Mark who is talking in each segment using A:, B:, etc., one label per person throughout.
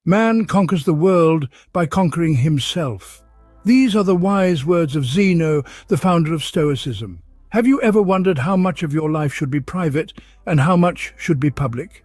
A: Man conquers the world by conquering himself. These are the wise words of Zeno, the founder of Stoicism. Have you ever wondered how much of your life should be private and how much should be public?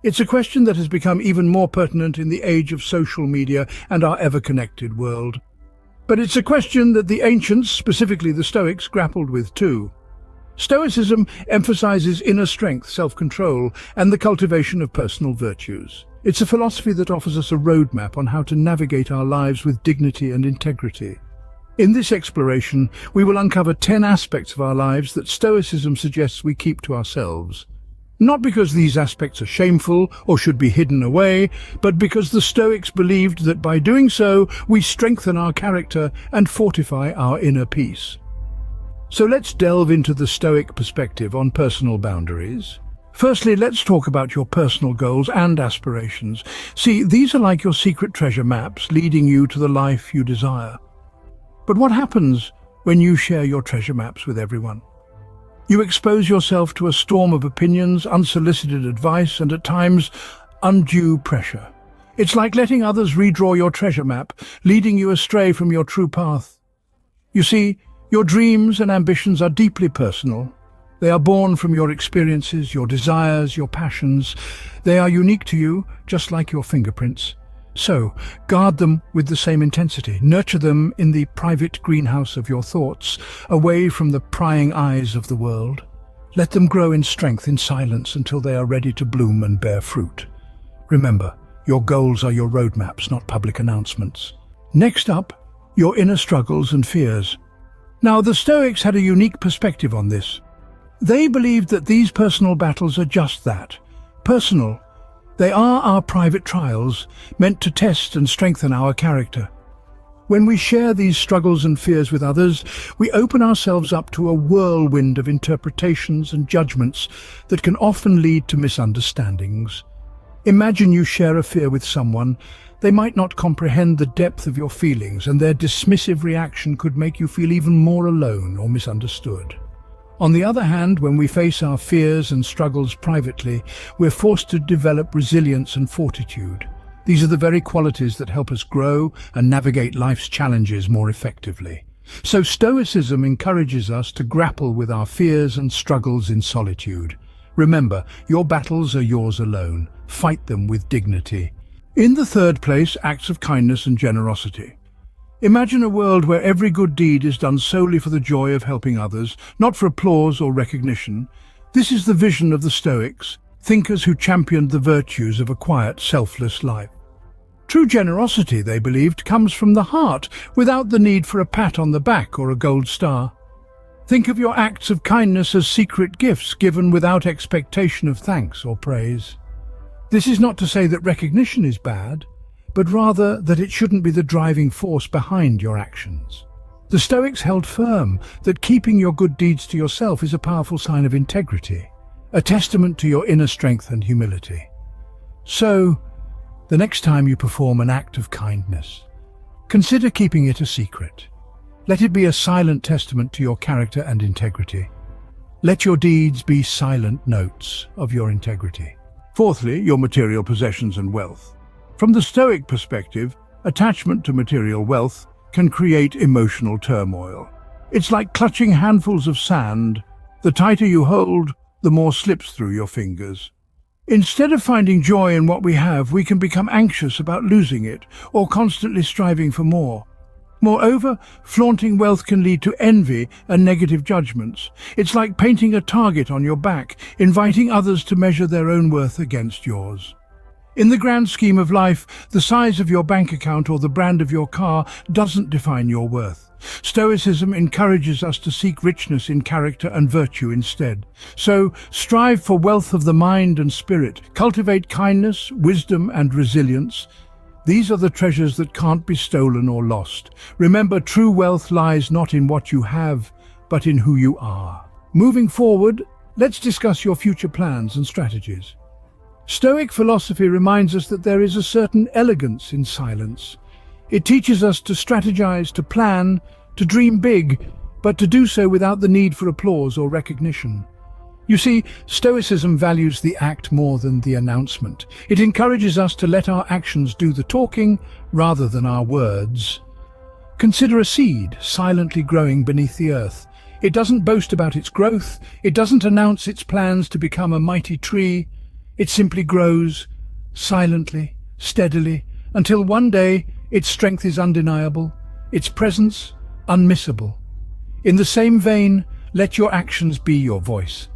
A: It's a question that has become even more pertinent in the age of social media and our ever-connected world. But it's a question that the ancients, specifically the Stoics, grappled with too. Stoicism emphasizes inner strength, self-control, and the cultivation of personal virtues. It's a philosophy that offers us a roadmap on how to navigate our lives with dignity and integrity. In this exploration, we will uncover 10 aspects of our lives that Stoicism suggests we keep to ourselves. Not because these aspects are shameful or should be hidden away, but because the Stoics believed that by doing so, we strengthen our character and fortify our inner peace. So let's delve into the Stoic perspective on personal boundaries. Firstly, let's talk about your personal goals and aspirations. See, these are like your secret treasure maps leading you to the life you desire. But what happens when you share your treasure maps with everyone? You expose yourself to a storm of opinions, unsolicited advice, and at times, undue pressure. It's like letting others redraw your treasure map, leading you astray from your true path. You see, your dreams and ambitions are deeply personal. They are born from your experiences, your desires, your passions. They are unique to you, just like your fingerprints. So, guard them with the same intensity. Nurture them in the private greenhouse of your thoughts, away from the prying eyes of the world. Let them grow in strength in silence until they are ready to bloom and bear fruit. Remember, your goals are your roadmaps, not public announcements. Next up, your inner struggles and fears. Now, the Stoics had a unique perspective on this. They believed that these personal battles are just that, personal. They are our private trials, meant to test and strengthen our character. When we share these struggles and fears with others, we open ourselves up to a whirlwind of interpretations and judgments that can often lead to misunderstandings. Imagine you share a fear with someone. They might not comprehend the depth of your feelings, and their dismissive reaction could make you feel even more alone or misunderstood. On the other hand, when we face our fears and struggles privately, we're forced to develop resilience and fortitude. These are the very qualities that help us grow and navigate life's challenges more effectively. So Stoicism encourages us to grapple with our fears and struggles in solitude. Remember, your battles are yours alone. Fight them with dignity. In the third place, acts of kindness and generosity. Imagine a world where every good deed is done solely for the joy of helping others, not for applause or recognition. This is the vision of the Stoics, thinkers who championed the virtues of a quiet, selfless life. True generosity, they believed, comes from the heart, without the need for a pat on the back or a gold star. Think of your acts of kindness as secret gifts given without expectation of thanks or praise. This is not to say that recognition is bad, but rather that it shouldn't be the driving force behind your actions. The Stoics held firm that keeping your good deeds to yourself is a powerful sign of integrity, a testament to your inner strength and humility. So, the next time you perform an act of kindness, consider keeping it a secret. Let it be a silent testament to your character and integrity. Let your deeds be silent notes of your integrity. Fourthly, your material possessions and wealth. From the Stoic perspective, attachment to material wealth can create emotional turmoil. It's like clutching handfuls of sand. The tighter you hold, the more slips through your fingers. Instead of finding joy in what we have, we can become anxious about losing it or constantly striving for more. Moreover, flaunting wealth can lead to envy and negative judgments. It's like painting a target on your back, inviting others to measure their own worth against yours. In the grand scheme of life, the size of your bank account or the brand of your car doesn't define your worth. Stoicism encourages us to seek richness in character and virtue instead. So, strive for wealth of the mind and spirit. Cultivate kindness, wisdom, and resilience. These are the treasures that can't be stolen or lost. Remember, true wealth lies not in what you have, but in who you are. Moving forward, let's discuss your future plans and strategies. Stoic philosophy reminds us that there is a certain elegance in silence. It teaches us to strategize, to plan, to dream big, but to do so without the need for applause or recognition. You see, Stoicism values the act more than the announcement. It encourages us to let our actions do the talking rather than our words. Consider a seed silently growing beneath the earth. It doesn't boast about its growth. It doesn't announce its plans to become a mighty tree. It simply grows, silently, steadily, until one day its strength is undeniable, its presence unmissable. In the same vein, let your actions be your voice.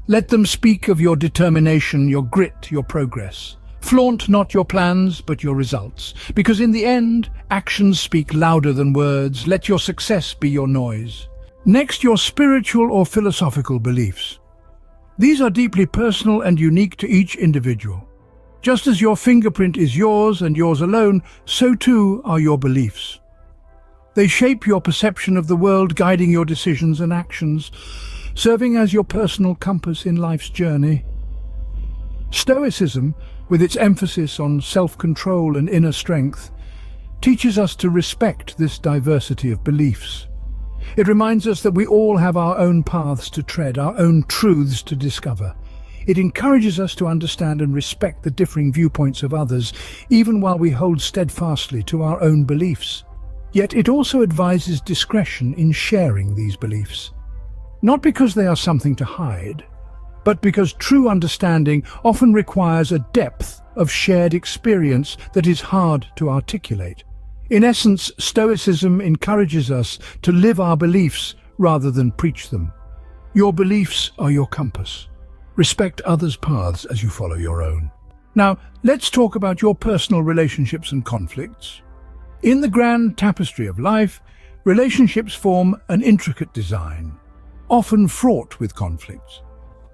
A: Let them speak of your determination, your grit, your progress. Flaunt not your plans, but your results. Because in the end, actions speak louder than words. Let your success be your noise. Next, your spiritual or philosophical beliefs. These are deeply personal and unique to each individual. Just as your fingerprint is yours and yours alone, so too are your beliefs. They shape your perception of the world, guiding your decisions and actions, serving as your personal compass in life's journey. Stoicism, with its emphasis on self-control and inner strength, teaches us to respect this diversity of beliefs. It reminds us that we all have our own paths to tread, our own truths to discover. It encourages us to understand and respect the differing viewpoints of others, even while we hold steadfastly to our own beliefs. Yet it also advises discretion in sharing these beliefs. Not because they are something to hide, but because true understanding often requires a depth of shared experience that is hard to articulate. In essence, Stoicism encourages us to live our beliefs rather than preach them. Your beliefs are your compass. Respect others' paths as you follow your own. Now, let's talk about your personal relationships and conflicts. In the grand tapestry of life, relationships form an intricate design, often fraught with conflicts.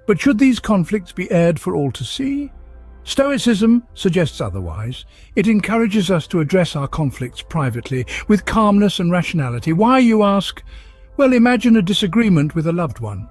A: But should these conflicts be aired for all to see? Stoicism suggests otherwise. It encourages us to address our conflicts privately, with calmness and rationality. Why, you ask? Well, imagine a disagreement with a loved one.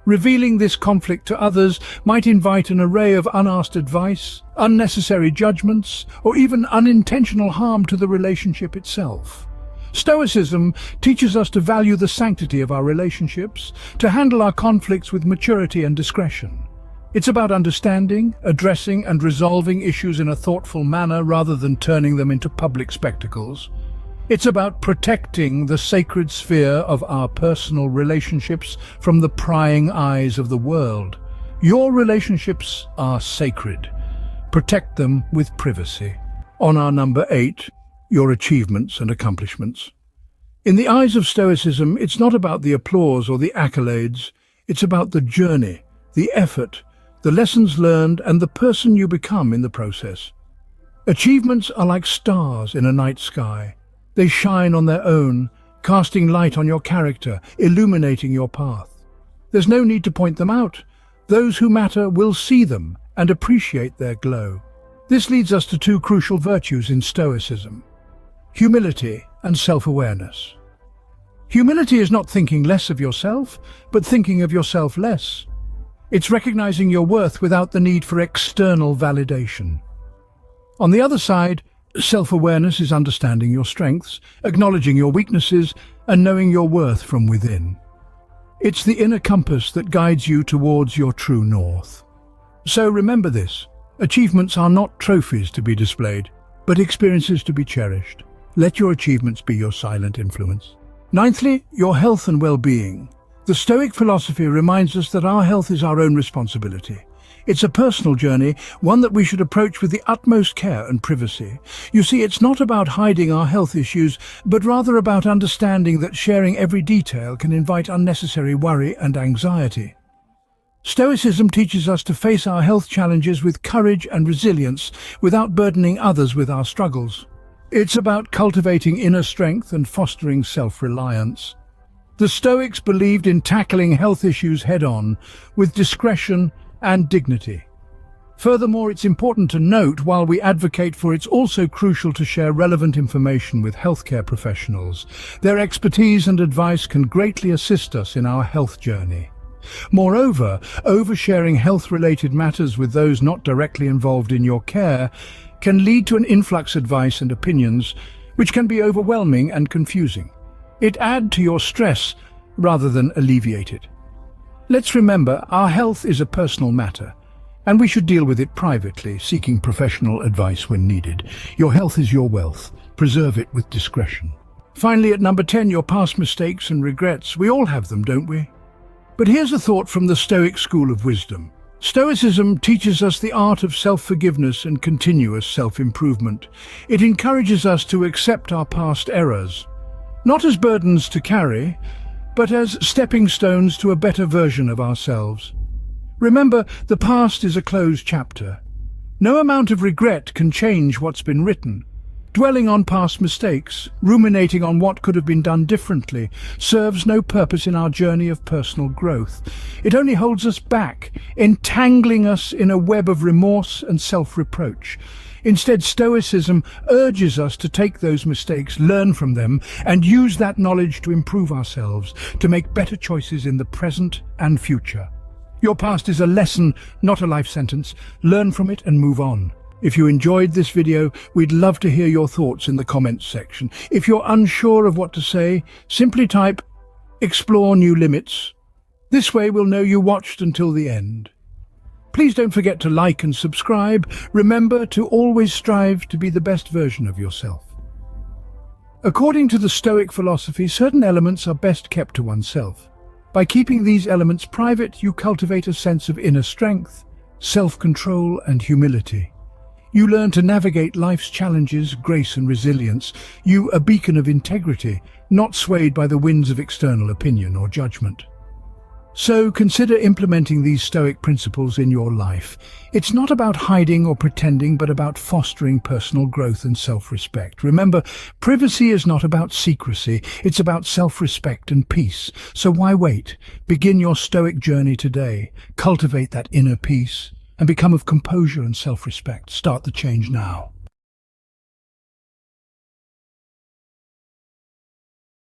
A: Revealing this conflict to others might invite an array of unasked advice, unnecessary judgments, or even unintentional harm to the relationship itself. Stoicism teaches us to value the sanctity of our relationships, to handle our conflicts with maturity and discretion. It's about understanding, addressing, and resolving issues in a thoughtful manner rather than turning them into public spectacles. It's about protecting the sacred sphere of our personal relationships from the prying eyes of the world. Your relationships are sacred. Protect them with privacy. On our number 8, your achievements and accomplishments. In the eyes of Stoicism, it's not about the applause or the accolades. It's about the journey, the effort, the lessons learned, and the person you become in the process. Achievements are like stars in a night sky. They shine on their own, casting light on your character, illuminating your path. There's no need to point them out. Those who matter will see them and appreciate their glow. This leads us to two crucial virtues in Stoicism: humility and self-awareness. Humility is not thinking less of yourself, but thinking of yourself less. It's recognizing your worth without the need for external validation. On the other side, self-awareness is understanding your strengths, acknowledging your weaknesses, and knowing your worth from within. It's the inner compass that guides you towards your true north. So remember this: achievements are not trophies to be displayed, but experiences to be cherished. Let your achievements be your silent influence. Ninthly, your health and well-being. The Stoic philosophy reminds us that our health is our own responsibility. It's a personal journey, one that we should approach with the utmost care and privacy. You see, it's not about hiding our health issues, but rather about understanding that sharing every detail can invite unnecessary worry and anxiety. Stoicism teaches us to face our health challenges with courage and resilience without burdening others with our struggles. It's about cultivating inner strength and fostering self-reliance. The Stoics believed in tackling health issues head-on, with discretion and dignity. Furthermore, it's important to note, while we advocate for it's also crucial to share relevant information with healthcare professionals. Their expertise and advice can greatly assist us in our health journey. Moreover, oversharing health-related matters with those not directly involved in your care can lead to an influx of advice and opinions, which can be overwhelming and confusing. It adds to your stress rather than alleviate it. Let's remember, our health is a personal matter, and we should deal with it privately, seeking professional advice when needed. Your health is your wealth. Preserve it with discretion. Finally, at number 10, your past mistakes and regrets. We all have them, don't we? But here's a thought from the Stoic school of wisdom. Stoicism teaches us the art of self-forgiveness and continuous self-improvement. It encourages us to accept our past errors, not as burdens to carry, but as stepping stones to a better version of ourselves. Remember, the past is a closed chapter. No amount of regret can change what's been written. Dwelling on past mistakes, ruminating on what could have been done differently, serves no purpose in our journey of personal growth. It only holds us back, entangling us in a web of remorse and self-reproach. Instead, Stoicism urges us to take those mistakes, learn from them, and use that knowledge to improve ourselves, to make better choices in the present and future. Your past is a lesson, not a life sentence. Learn from it and move on. If you enjoyed this video, we'd love to hear your thoughts in the comments section. If you're unsure of what to say, simply type "Explore new limits." This way we'll know you watched until the end. Please don't forget to like and subscribe. Remember to always strive to be the best version of yourself. According to the Stoic philosophy, certain elements are best kept to oneself. By keeping these elements private, you cultivate a sense of inner strength, self-control, and humility. You learn to navigate life's challenges, grace and resilience. You, a beacon of integrity, not swayed by the winds of external opinion or judgment. So consider implementing these Stoic principles in your life. It's not about hiding or pretending, but about fostering personal growth and self-respect. Remember, privacy is not about secrecy, it's about self-respect and peace. So why wait? Begin your Stoic journey today. Cultivate that inner peace and become of composure and self-respect. Start the change now.